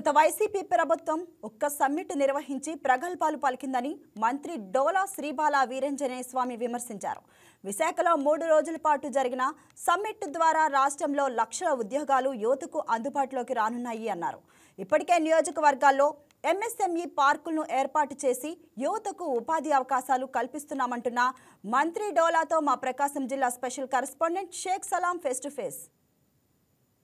గత వైసీపీ ప్రభుత్వం ఒక్క సమ్మిట్ నిర్వహించి ప్రగల్భాలు పలికిందని మంత్రి డోలా శ్రీబాల వీరాంజనేయ స్వామి విమర్శించారు. విశాఖలో 3 రోజుల పాటు జరిగిన సమ్మిట్ ద్వారా రాష్ట్రంలో లక్షల ఉద్యోగాలు యువతకు అందుబాటులోకి రానున్నాయి అన్నారు. ఇప్పటికే నియోజకవర్గాల్లో ఎంఎస్ఎంఈ పార్కులను ఏర్పాటు చేసి యువతకు ఉపాధి అవకాశాలు కల్పిస్తున్నామంటున్న మంత్రి డోలాతో మా ప్రకాశం జిల్లా special correspondent Sheikh Salam face to face.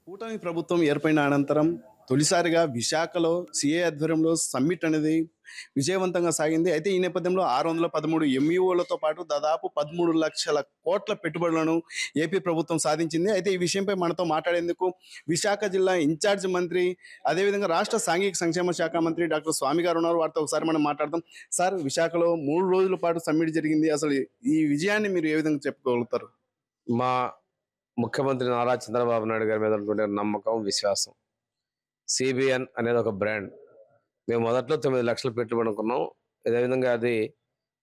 కూటమి ప్రభుత్వం ఏర్పడిన అనంతరం తొలిసారిగా విశాఖలో సిఏ ఆధ్వర్యంలో సమ్మిట్ అనేది విజయవంతంగా సాగింది. అయితే ఈ నేపథ్యంలో 613 ఎంఈఓలతో పాటు దాదాపు 13 లక్షల కోట్ల పెట్టుబడులను ఏపీ ప్రభుత్వం సాధించింది. అయితే ఈ విషయంపై మనతో మాట్లాడేందుకు విశాఖ జిల్లా ఇన్ఛార్జ్ మంత్రి, అదేవిధంగా రాష్ట్ర సాంఘిక సంక్షేమ శాఖ మంత్రి డాక్టర్ స్వామి గారు ఉన్నారు. వారితో ఒకసారి మనం మాట్లాడదాం. సార్, విశాఖలో 3 రోజుల పాటు సమ్మిట్ జరిగింది. అసలు ఈ విజయాన్ని మీరు ఏ విధంగా చెప్పుకోగలుగుతారు? మా ముఖ్యమంత్రి నారా చంద్రబాబు నాయుడు గారి మీద ఉన్నటువంటి నమ్మకం, విశ్వాసం. సిబిఎన్ అనేది ఒక బ్రాండ్. మేము మొదట్లో 9 లక్షలు పెట్టుబడి అనుకున్నాం. అదేవిధంగా అది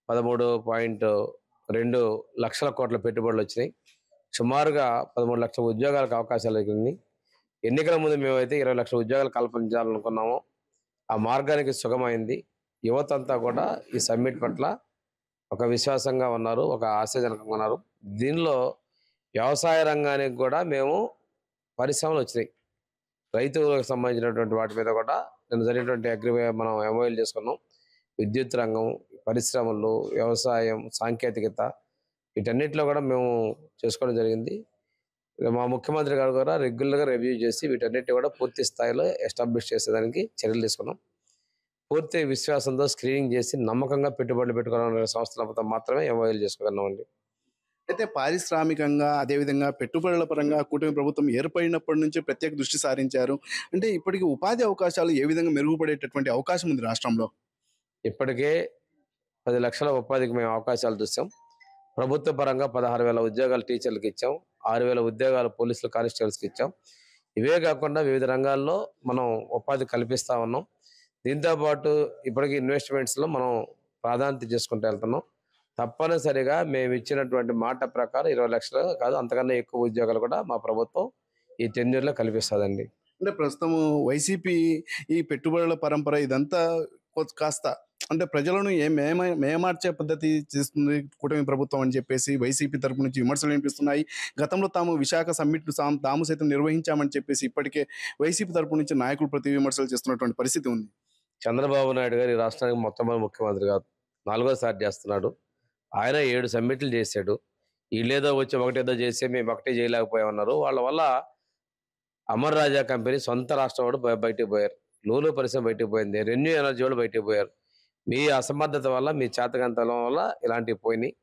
13.2 లక్షల కోట్ల పెట్టుబడులు వచ్చినాయి. సుమారుగా 13 లక్షల ఉద్యోగాలకు అవకాశాలు వచ్చినాయి. ఎన్నికల ముందు మేమైతే 20 లక్షల ఉద్యోగాలు కల్పించాలనుకున్నాము. ఆ మార్గానికి సుగమైంది. యువత అంతా కూడా ఈ సమ్మిట్ పట్ల ఒక విశ్వాసంగా ఉన్నారు, ఒక ఆశాజనకంగా ఉన్నారు. దీనిలో వ్యవసాయ రంగానికి కూడా మేము పరిశ్రమలు వచ్చినాయి. రైతులకు సంబంధించినటువంటి వాటి మీద కూడా నేను జరిగినటువంటి మనం ఎంఓయూలు చేసుకున్నాం. విద్యుత్ రంగం, పరిశ్రమలు, వ్యవసాయం, సాంకేతికత, వీటన్నిటిలో కూడా మేము చేసుకోవడం జరిగింది. మా ముఖ్యమంత్రి గారు కూడా రెగ్యులర్గా రివ్యూ చేసి వీటన్నిటి కూడా పూర్తి స్థాయిలో ఎస్టాబ్లిష్ చేసేదానికి చర్యలు తీసుకున్నాం. పూర్తి విశ్వాసంతో స్క్రీనింగ్ చేసి నమ్మకంగా పెట్టుబడులు పెట్టుకోవాలనే సంస్థలతో మాత్రమే ఎంఓయూలు చేసుకోగలమండి. అయితే పారిశ్రామికంగా, అదేవిధంగా పెట్టుబడుల పరంగా కూటమి ప్రభుత్వం ఏర్పడినప్పటి నుంచి ప్రత్యేక దృష్టి సారించారు. అంటే ఇప్పటికీ ఉపాధి అవకాశాలు ఏ విధంగా మెరుగుపడేటటువంటి అవకాశం ఉంది రాష్ట్రంలో? ఇప్పటికే 10 లక్షల ఉపాధికి మేము అవకాశాలు చూసాం. ప్రభుత్వ పరంగా 16,000 ఉద్యోగాలు టీచర్లకు ఇచ్చాం. 6,000 ఉద్యోగాలు పోలీసులు, కానిస్టేబుల్స్కి ఇచ్చాం. ఇవే కాకుండా వివిధ రంగాల్లో మనం ఉపాధి కల్పిస్తూ ఉన్నాం. దీంతోపాటు ఇప్పటికీ ఇన్వెస్ట్మెంట్స్లో మనం ప్రాధాన్యత చేసుకుంటూ వెళ్తున్నాం. తప్పనిసరిగా మేము ఇచ్చినటువంటి మాట ప్రకారం 20 లక్షలు కాదు, అంతకన్నా ఎక్కువ ఉద్యోగాలు కూడా మా ప్రభుత్వం ఈ టెన్యూర్లో కల్పిస్తుందండి. అంటే ప్రస్తుతం వైసీపీ ఈ పెట్టుబడుల పరంపర ఇదంతా కాస్త అంటే ప్రజలను మేమార్చే పద్ధతి చేస్తుంది కూటమి ప్రభుత్వం అని చెప్పేసి వైసీపీ తరపు నుంచి విమర్శలు వినిపిస్తున్నాయి. గతంలో తాము విశాఖ సమ్మిట్ తాము సైతం నిర్వహించామని చెప్పేసి ఇప్పటికే వైసీపీ తరపు నుంచి నాయకులు ప్రతి విమర్శలు చేస్తున్నటువంటి పరిస్థితి ఉంది. చంద్రబాబు నాయుడు గారు ఈ రాష్ట్రానికి మొట్టమొదటి ముఖ్యమంత్రి కాదు, 4వసారి చేస్తున్నాడు. ఆయన 7 సమ్మిట్లు చేశాడు. వీళ్ళేదో వచ్చి ఒకటేదో చేసి మేము ఒకటే చేయలేకపోయామన్నారు. వాళ్ళ వల్ల అమర్ రాజా కంపెనీ సొంత రాష్ట్రం వాడు బయటకు పోయారు. లూలు పరిశ్రమ బయటకు పోయింది. రెన్యూ ఎనర్జీ వాళ్ళు బయటకు పోయారు. మీ అసమర్థత వల్ల, మీ చేతకంతలం వల్ల ఇలాంటివి పోయినాయి.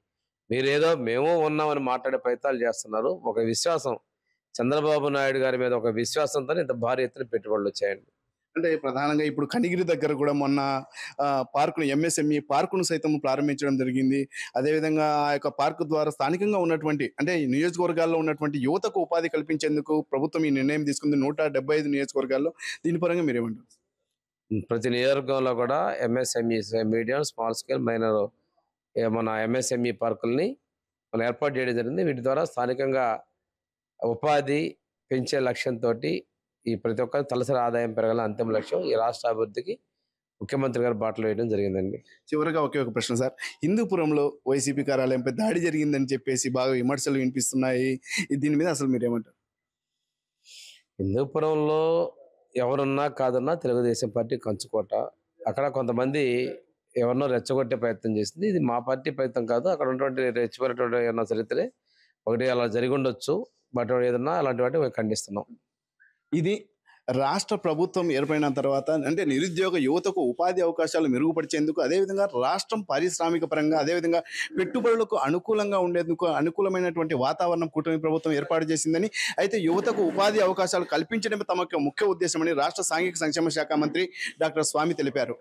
మీరేదో మేము ఉన్నామని మాట్లాడే ప్రయత్నాలు చేస్తున్నారు. ఒక విశ్వాసం, చంద్రబాబు నాయుడు గారి మీద ఒక విశ్వాసంతో ఇంత భారీ ఎత్తున పెట్టుబడులు వచ్చాయండి. అంటే ప్రధానంగా ఇప్పుడు కనిగిరి దగ్గర కూడా మొన్న పార్కును, ఎంఎస్ఎంఈ పార్కును సైతం ప్రారంభించడం జరిగింది. అదేవిధంగా ఆ యొక్క పార్కు ద్వారా స్థానికంగా ఉన్నటువంటి అంటే నియోజకవర్గాల్లో ఉన్నటువంటి యువతకు ఉపాధి కల్పించేందుకు ప్రభుత్వం ఈ నిర్ణయం తీసుకుంది. 175 నియోజకవర్గాల్లో. దీని పరంగా మీరేమంటారు? ప్రతి నియోజకవర్గంలో కూడా MSME, medium, small scale, minor మన ఎంఎస్ఎంఈ పార్కుల్ని మనం ఏర్పాటు చేయడం జరిగింది. వీటి ద్వారా స్థానికంగా ఉపాధి పెంచే లక్ష్యంతో ఈ ప్రతి ఒక్కరి తలసరి ఆదాయం పెరగాల అంతిమ లక్ష్యం ఈ రాష్ట్ర అభివృద్ధికి ముఖ్యమంత్రి గారు బాటలు వేయడం జరిగిందండి. చివరిగా ఒకే ఒక ప్రశ్న సార్, హిందూపురంలో వైసీపీ కార్యాలయంపై దాడి జరిగిందని చెప్పేసి బాగా విమర్శలు వినిపిస్తున్నాయి. దీని మీద అసలు మీరేమంటారు? హిందూపురంలో ఎవరున్నా కాదన్నా తెలుగుదేశం పార్టీ కంచుకోట. అక్కడ కొంతమంది ఎవరినో రెచ్చగొట్టే ప్రయత్నం చేసింది. ఇది మా పార్టీ ప్రయత్నం కాదు. అక్కడ ఉన్నటువంటి రెచ్చిపోయినటువంటి ఏమన్నా చరిత్రే ఒకటి అలా జరిగి ఉండొచ్చు. బట్ ఏదన్నా అలాంటి వాటి మేము ఖండిస్తున్నాం. ఇది రాష్ట్ర ప్రభుత్వం ఏర్పడిన తర్వాత అంటే నిరుద్యోగ యువతకు ఉపాధి అవకాశాలు మెరుగుపరిచేందుకు, అదేవిధంగా రాష్ట్రం పారిశ్రామిక పరంగా, అదేవిధంగా పెట్టుబడులకు అనుకూలంగా ఉండేందుకు అనుకూలమైనటువంటి వాతావరణం కూటమి ప్రభుత్వం ఏర్పాటు చేసిందని, అయితే యువతకు ఉపాధి అవకాశాలు కల్పించడమే తమ ముఖ్య ఉద్దేశమని రాష్ట్ర సాంఘిక సంక్షేమ శాఖ మంత్రి డాక్టర్ స్వామి తెలిపారు.